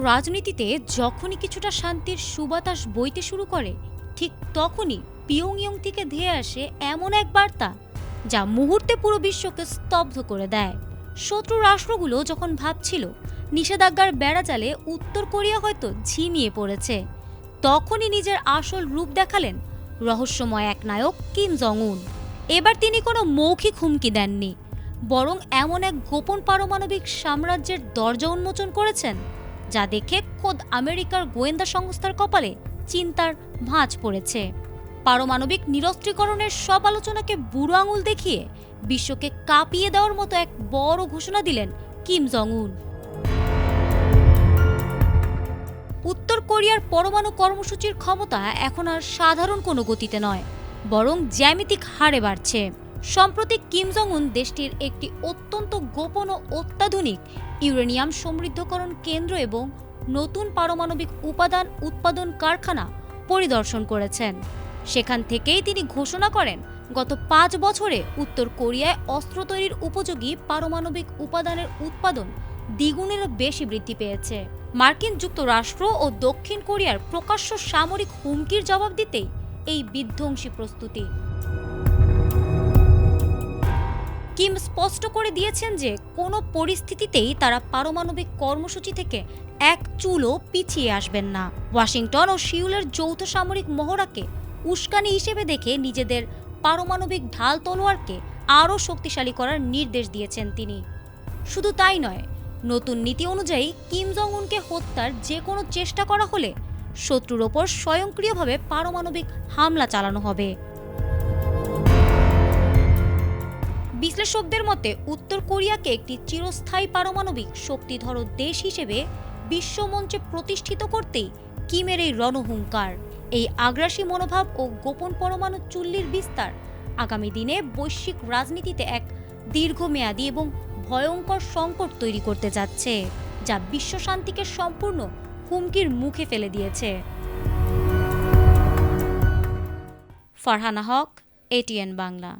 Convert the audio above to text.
রাজনীতিতে যখনই কিছুটা শান্তির সুবাতাস বইতে শুরু করে, ঠিক তখনই পিয়ংইয়ং থেকে ধেয়ে আসে এমন এক বার্তা যা মুহূর্তে পুরো বিশ্বকে স্তব্ধ করে দেয়। শত্রু রাষ্ট্রগুলো যখন ভাবছিল নিষেধাজ্ঞার বেড়াজালে উত্তর কোরিয়া হয়তো ঝিমিয়ে পড়েছে, তখনই নিজের আসল রূপ দেখালেন রহস্যময় এক নায়ক কিম জং উন। এবার তিনি কোনো মৌখিক হুমকি দেননি, বরং এমন এক গোপন পারমাণবিক সাম্রাজ্যের দরজা উন্মোচন করেছেন যা দেখে খোদ আমেরিকার গোয়েন্দা সংস্থার কপালে চিন্তার ভাঁজ পড়েছে। পারমাণবিক নিরস্ত্রীকরণের সব আলোচনাকে বুড়ো আঙুল দেখিয়ে বিশ্বকে কাঁপিয়ে দেওয়ার মতো এক বড় ঘোষণা দিলেন কিম জং উন। উত্তর কোরিয়ার পরমাণু কর্মসূচির ক্ষমতা এখন আর সাধারণ কোনো গতিতে নয়, বরং জ্যামিতিক হারে বাড়ছে। সম্প্রতি কিম জং উন দেশটির একটি অত্যন্ত গোপন ও অত্যাধুনিক ইউরেনিয়াম সমৃদ্ধকরণ কেন্দ্র এবং নতুন পারমাণবিক উপাদান উৎপাদন কারখানা পরিদর্শন করেছেন। সেখান থেকেই তিনি ঘোষণা করেন গত 5 বছরে উত্তর কোরিয়ায় অস্ত্র তৈরির উপযোগী পারমাণবিক উপাদানের উৎপাদন দ্বিগুণেরও বেশি বৃদ্ধি পেয়েছে। মার্কিন যুক্তরাষ্ট্র ও দক্ষিণ কোরিয়ার প্রকাশ্য সামরিক হুমকির জবাব দিতেই এই বিধ্বংসী প্রস্তুতি। কিম স্পষ্ট করে দিয়েছেন যে কোনো পরিস্থিতিতেই তারা পারমাণবিক কর্মসূচি থেকে এক চুলও পিছিয়ে আসবেন না। ওয়াশিংটন ও সিউলের যৌথ সামরিক মহড়াকে উস্কানি হিসেবে দেখে নিজেদের পারমাণবিক ঢাল তলোয়ারকে আরও শক্তিশালী করার নির্দেশ দিয়েছেন তিনি। শুধু তাই নয়, নতুন নীতি অনুযায়ী কিম জং উনকে হত্যার যে কোনো চেষ্টা করা হলে শত্রুর ওপর স্বয়ংক্রিয়ভাবে পারমাণবিক হামলা চালানো হবে। বিশ্লেষকদের মতে উত্তর কোরিয়াকে একটি চিরস্থায়ী পারমাণবিক শক্তিধর দেশ হিসেবে বিশ্বমঞ্চে প্রতিষ্ঠিত করতেই কিমের এই রণহুঙ্কার। এই আগ্রাসী মনোভাব ও গোপন পরমাণু চুল্লির বিস্তার আগামী দিনে বৈশ্বিক রাজনীতিতে এক দীর্ঘমেয়াদী এবং ভয়ঙ্কর সংকট তৈরি করতে যাচ্ছে, যা বিশ্ব শান্তিকে সম্পূর্ণ হুমকির মুখে ফেলে দিয়েছে। ফারহানা হক, ATN বাংলা।